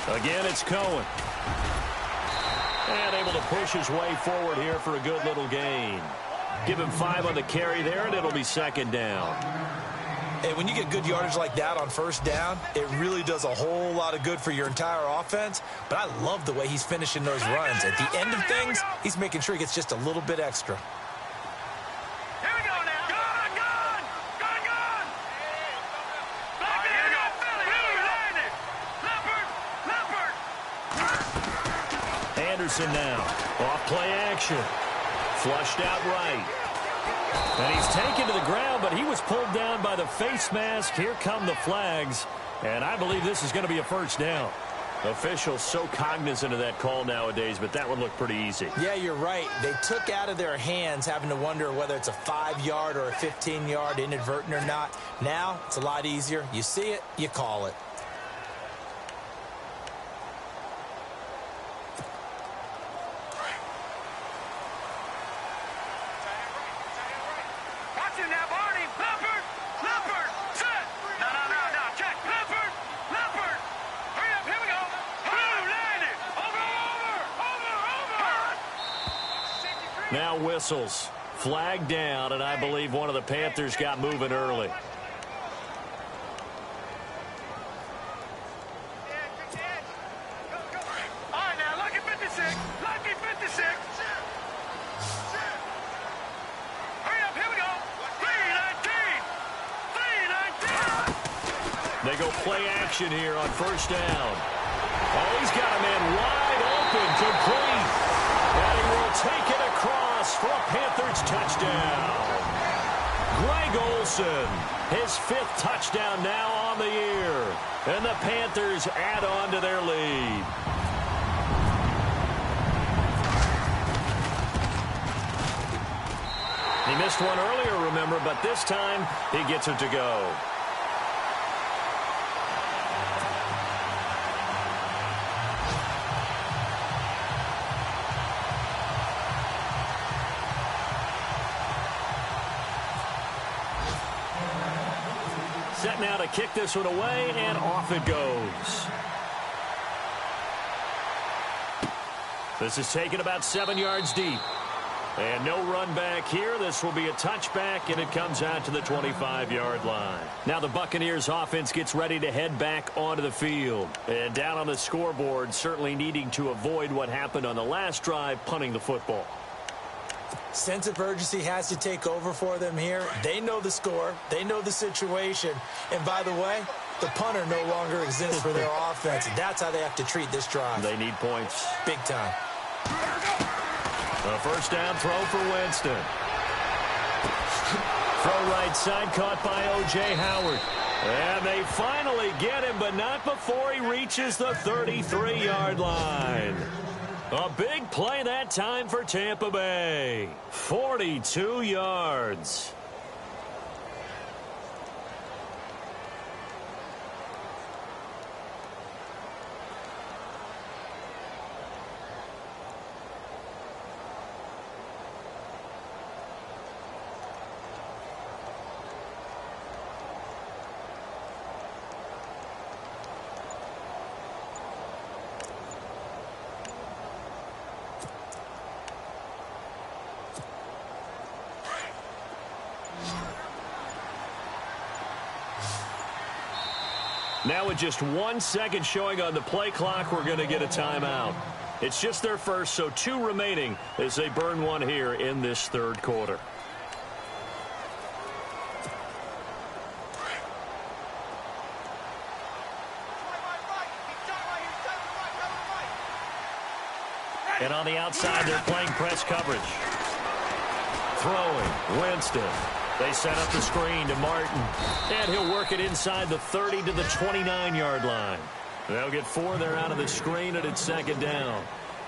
Again, it's Cohen. And able to push his way forward here for a good little gain. Give him 5 on the carry there, and it'll be 2nd down. Hey, when you get good yardage like that on 1st down, it really does a whole lot of good for your entire offense. But I love the way he's finishing those runs. At the end of things, he's making sure he gets just a little bit extra. Now, off play action, flushed out right, and he's taken to the ground, but he was pulled down by the face mask. Here come the flags, and I believe this is going to be a 1st down. Officials so cognizant of that call nowadays, but that would look pretty easy. Yeah, you're right. They took out of their hands having to wonder whether it's a 5-yard or a 15-yard inadvertent or not. Now it's a lot easier. You see it, you call it. Now whistles. Flag down, and I believe one of the Panthers got moving early. All right, now, lucky 56. Lucky 56. Hurry up, here we go. 319. 319. They go play action here on 1st down. Oh, he's got a man wide open, complete. And he will take it across for a Panthers touchdown. Greg Olsen, his 5th touchdown now on the year. And the Panthers add on to their lead. He missed one earlier, remember, but this time he gets it to go. Set now to kick this one away, and off it goes. This is taken about 7 yards deep. And no run back here. This will be a touchback, and it comes out to the 25-yard line. Now the Buccaneers offense gets ready to head back onto the field. And down on the scoreboard, certainly needing to avoid what happened on the last drive, punting the football. Sense of urgency has to take over for them here. They know the score. They know the situation. And by the way, the punter no longer exists for their offense. That's how they have to treat this drive. They need points. Big time. A 1st down throw for Winston. Throw right side caught by O.J. Howard. And they finally get him, but not before he reaches the 33-yard line. A big play that time for Tampa Bay. 42 yards. Now with just 1 second showing on the play clock, we're going to get a timeout. It's just their first, so 2 remaining as they burn one here in this 3rd quarter. And on the outside, they're playing press coverage. Throwing, Winston. They set up the screen to Martin. And he'll work it inside the 30 to the 29-yard line. They'll get 4 there out of the screen, and it's second down.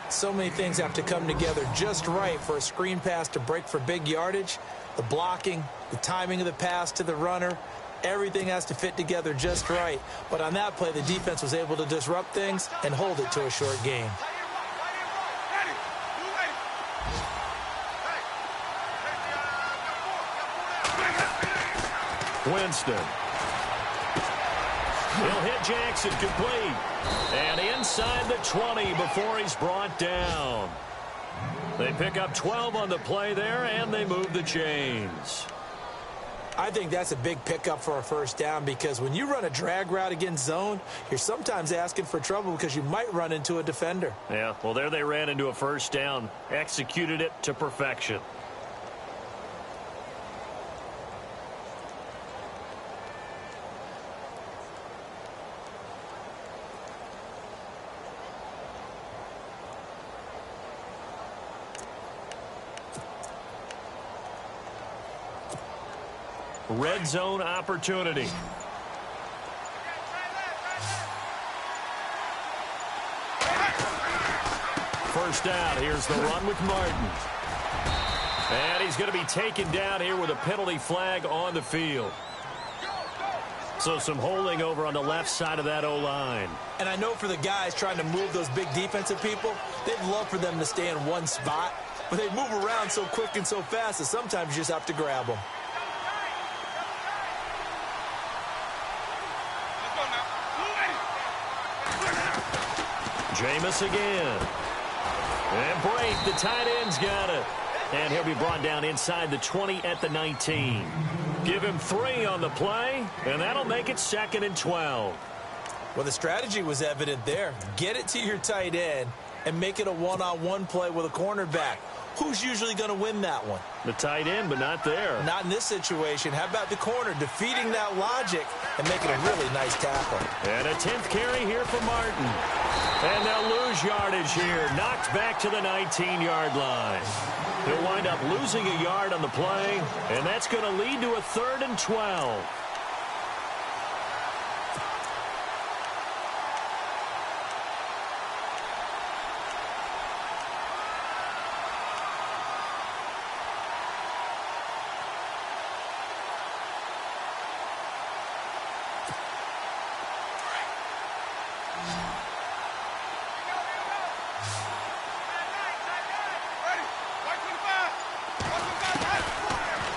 So many things have to come together just right for a screen pass to break for big yardage. The blocking, the timing of the pass to the runner, everything has to fit together just right. But on that play, the defense was able to disrupt things and hold it to a short gain. Winston. He'll hit Jackson complete. And inside the 20 before he's brought down. They pick up 12 on the play there, and they move the chains. I think that's a big pickup for a first down because when you run a drag route against zone, you're sometimes asking for trouble because you might run into a defender. Yeah, well, there they ran into a first down. Executed it to perfection. Red zone opportunity. First down. Here's the run with Martin. And he's going to be taken down here with a penalty flag on the field. So some holding over on the left side of that O-line. And I know for the guys trying to move those big defensive people, they'd love for them to stay in one spot. But they move around so quick and so fast that sometimes you just have to grab them. Jameis again. And break. The tight end's got it. And he'll be brought down inside the 20 at the 19. Give him 3 on the play, and that'll make it 2nd and 12. Well, the strategy was evident there. Get it to your tight end and make it a one-on-one play with a cornerback. Who's usually going to win that one? The tight end, but not there. Not in this situation. How about the corner defeating that logic and making a really nice tackle? And a 10th carry here for Martin. And they'll lose yardage here. Knocked back to the 19-yard line. He'll wind up losing a yard on the play, and that's going to lead to a 3rd and 12.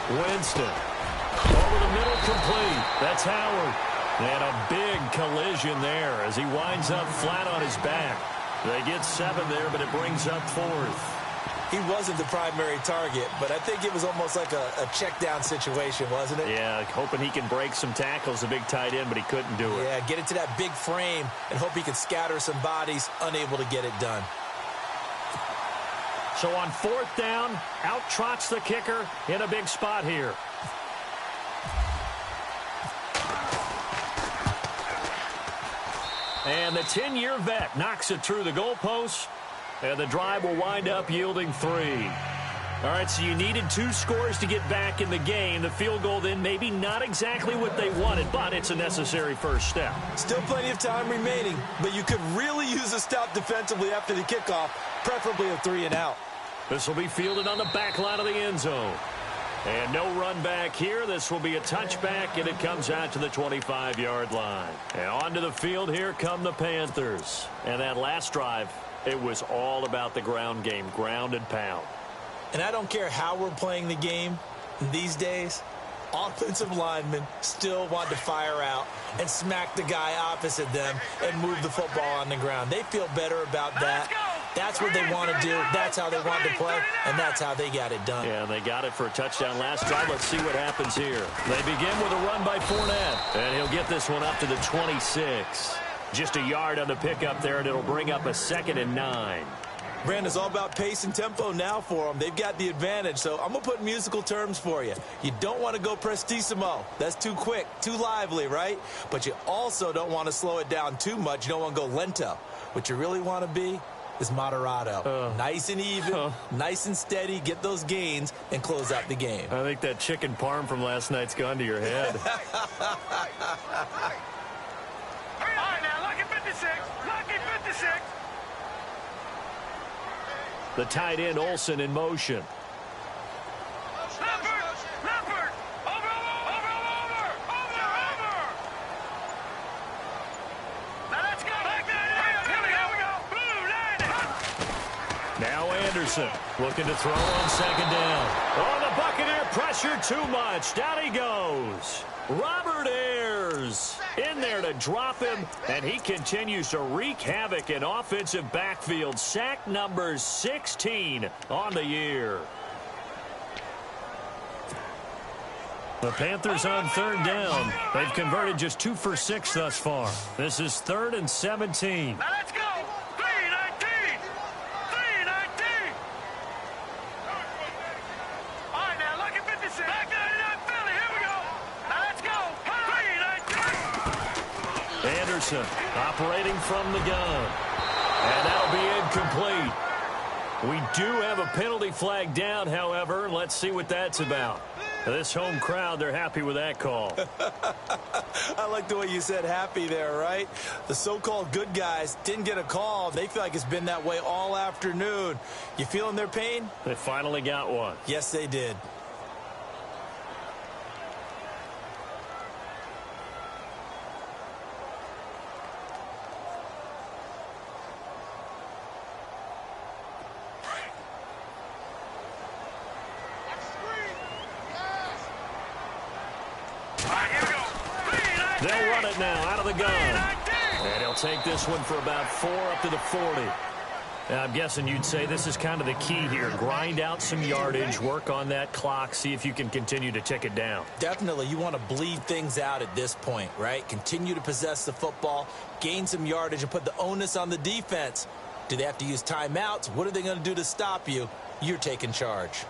Winston. Over the middle, complete. That's Howard. And a big collision there as he winds up flat on his back. They get 7 there, but it brings up 4th. He wasn't the primary target, but I think it was almost like a check down situation, wasn't it? Yeah, hoping he can break some tackles, a big tight end, but he couldn't do it. Yeah, get it to that big frame and hope he can scatter some bodies, unable to get it done. So on 4th down, out trots the kicker in a big spot here. And the 10-year vet knocks it through the goalpost, and the drive will wind up yielding 3. All right, so you needed 2 scores to get back in the game. The field goal then maybe not exactly what they wanted, but it's a necessary first step. Still plenty of time remaining, but you could really use a stop defensively after the kickoff, preferably a 3 and out. This will be fielded on the back line of the end zone. And no run back here. This will be a touchback, and it comes out to the 25-yard line. And onto the field here come the Panthers. And that last drive, it was all about the ground game, ground and pound. And I don't care how we're playing the game these days, offensive linemen still want to fire out and smack the guy opposite them and move the football on the ground. They feel better about that. That's what they want to do. That's how they want to play, and that's how they got it done. Yeah, they got it for a touchdown last drive. Let's see what happens here. They begin with a run by Fournette, and he'll get this one up to the 26. Just a yard on the pickup there, and it'll bring up a 2nd and 9. Brandon, it's all about pace and tempo now for them. They've got the advantage, so I'm going to put musical terms for you. You don't want to go prestissimo. That's too quick, too lively, right? But you also don't want to slow it down too much. You don't want to go lento. What you really want to be is Moderado. Nice and even, nice and steady, get those gains, and close out the game. I think that chicken parm from last night's gone to your head. All right, now, lucky 56. Lucky 56. The tight end, Olsen, in motion. Leopard. Over. Now let's go. Here we go. Blue line. Now Anderson looking to throw on second down. Oh, the Buccaneer pressure too much. Down he goes. Robert Ayers in there to drop him, and he continues to wreak havoc in offensive backfield. Sack number 16 on the year. The Panthers on third down. They've converted just 2 for 6 thus far. This is 3rd and 17. Now let's go. 319. All right, now lucky 56. Back 99 Philly. Here we go. Now let's go. 319. Anderson operating from the gun. And that'll be incomplete. We do have a penalty flag down, however. Let's see what that's about. This home crowd, they're happy with that call. I like the way you said happy there, right? The so-called good guys didn't get a call. They feel like it's been that way all afternoon. You feeling their pain? They finally got one. Yes, they did. They'll run it now out of the gun. And he'll take this one for about 4 up to the 40. Now, I'm guessing you'd say this is kind of the key here. Grind out some yardage, work on that clock, see if you can continue to tick it down. Definitely, you want to bleed things out at this point, right? Continue to possess the football, gain some yardage, and put the onus on the defense. Do they have to use timeouts? What are they going to do to stop you? You're taking charge.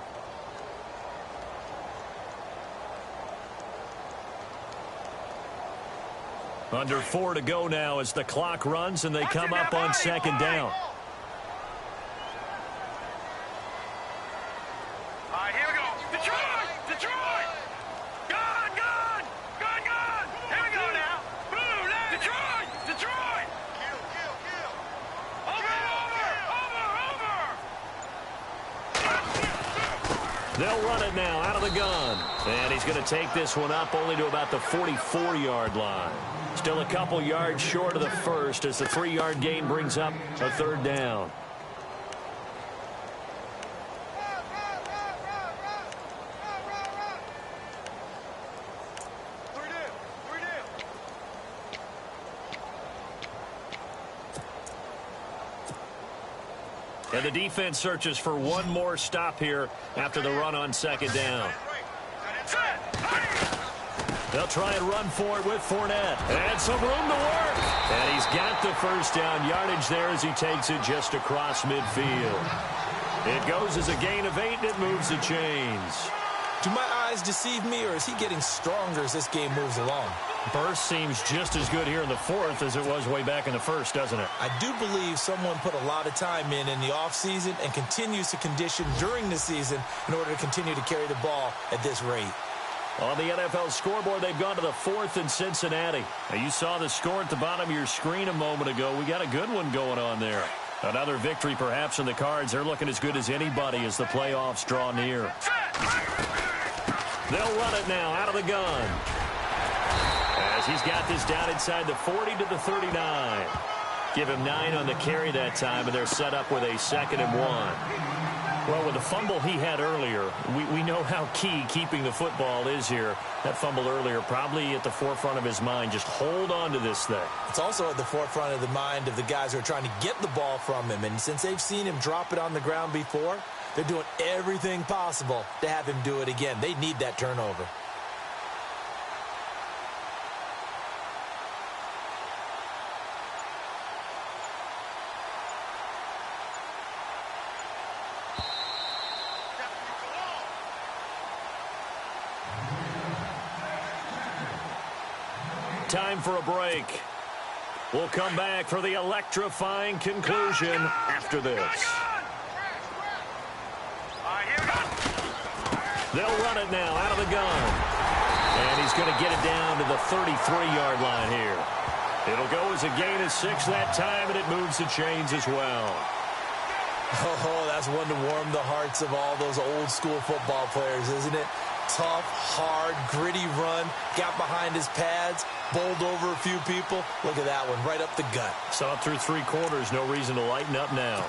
Under 4 to go now as the clock runs and they come up on second down. All right, here we go. Detroit! Gone! Here we go now. Blue line. Detroit! Over! They'll run it now out of the gun. And he's going to take this one up only to about the 44-yard line. Still a couple yards short of the first as the 3-yard gain brings up a third down. And the defense searches for one more stop here after the run on second down. They'll try and run for it with Fournette. And some room to work. And he's got the first down yardage there as he takes it just across midfield. It goes as a gain of 8, and it moves the chains. Do my eyes deceive me, or is he getting stronger as this game moves along? Burst seems just as good here in the 4th as it was way back in the 1st, doesn't it? I do believe someone put a lot of time in the offseason and continues to condition during the season in order to continue to carry the ball at this rate. On the NFL scoreboard, they've gone to the 4th in Cincinnati. Now, you saw the score at the bottom of your screen a moment ago. We got a good one going on there. Another victory perhaps in the cards. They're looking as good as anybody as the playoffs draw near. They'll run it now out of the gun. As he's got this down inside the 40 to the 39. Give him 9 on the carry that time, and they're set up with a 2nd and 1. Well, with the fumble he had earlier, we know how key keeping the football is here. That fumble earlier probably at the forefront of his mind. Just hold on to this thing. It's also at the forefront of the mind of the guys who are trying to get the ball from him. And since they've seen him drop it on the ground before, they're doing everything possible to have him do it again. They need that turnover. Time for a break. We'll come back for the electrifying conclusion after this. They'll run it now out of the gun. And he's going to get it down to the 33-yard line here. It'll go as a gain of 6 that time, and it moves the chains as well. Oh, that's one to warm the hearts of all those old-school football players, isn't it? Tough, hard, gritty run, got behind his pads, bowled over a few people. Look at that one, right up the gut. Saw it through 3 quarters, no reason to lighten up now.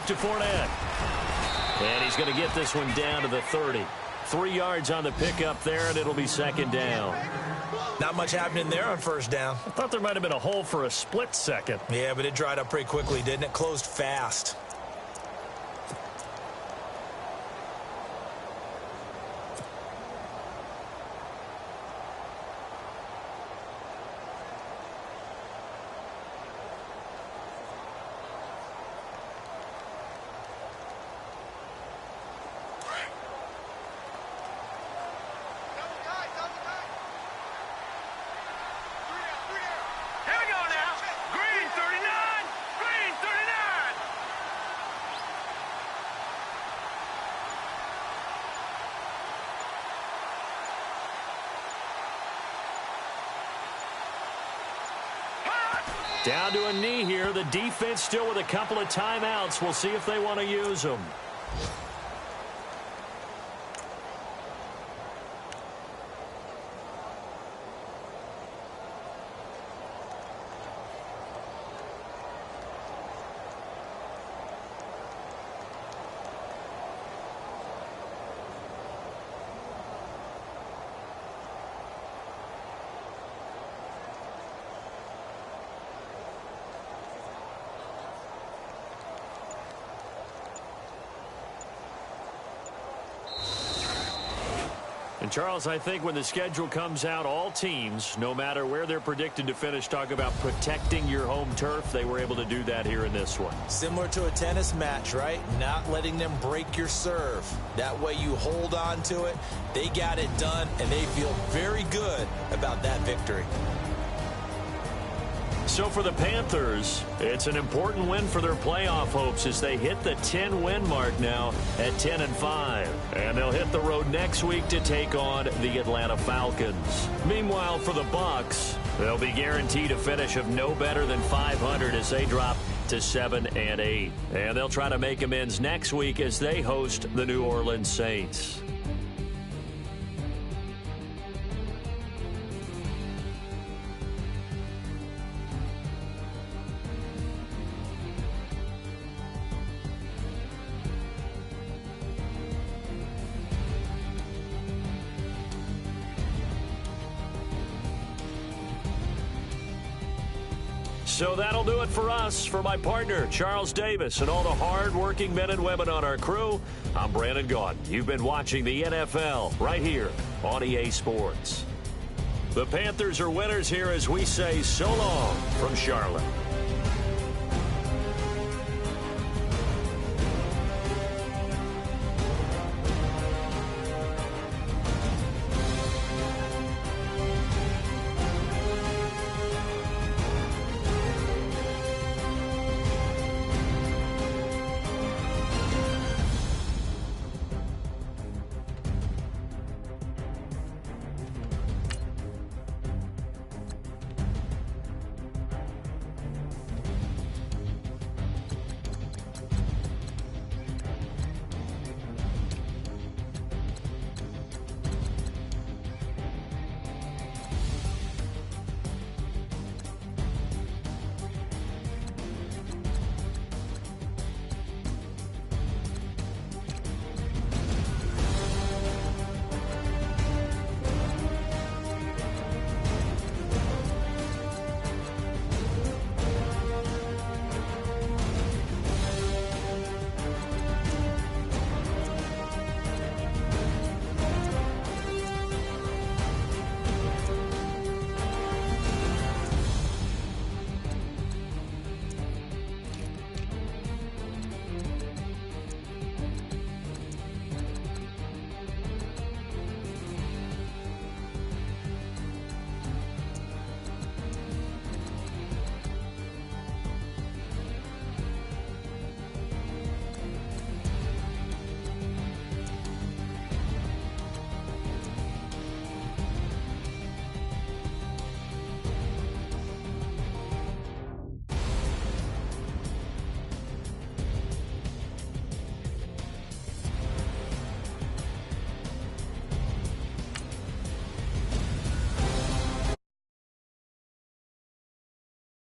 To Fournette. And he's going to get this one down to the 30. 3 yards on the pickup there, and it'll be second down. Not much happening there on first down. I thought there might have been a hole for a split second. Yeah, but it dried up pretty quickly, didn't it? Closed fast. Down to a knee here. The defense still with a couple of timeouts. We'll see if they want to use them. And Charles, I think when the schedule comes out, all teams, no matter where they're predicted to finish, talk about protecting your home turf. They were able to do that here in this one. Similar to a tennis match, right? Not letting them break your serve. That way you hold on to it. They got it done, and they feel very good about that victory. So for the Panthers, it's an important win for their playoff hopes as they hit the 10-win mark now at 10-5. And they'll hit the road next week to take on the Atlanta Falcons. Meanwhile, for the Bucs, they'll be guaranteed a finish of no better than 500 as they drop to 7-8. And they'll try to make amends next week as they host the New Orleans Saints. So that'll do it for us. For my partner, Charles Davis, and all the hard-working men and women on our crew, I'm Brandon Gaudin. You've been watching the NFL right here on EA Sports. The Panthers are winners here as we say so long from Charlotte.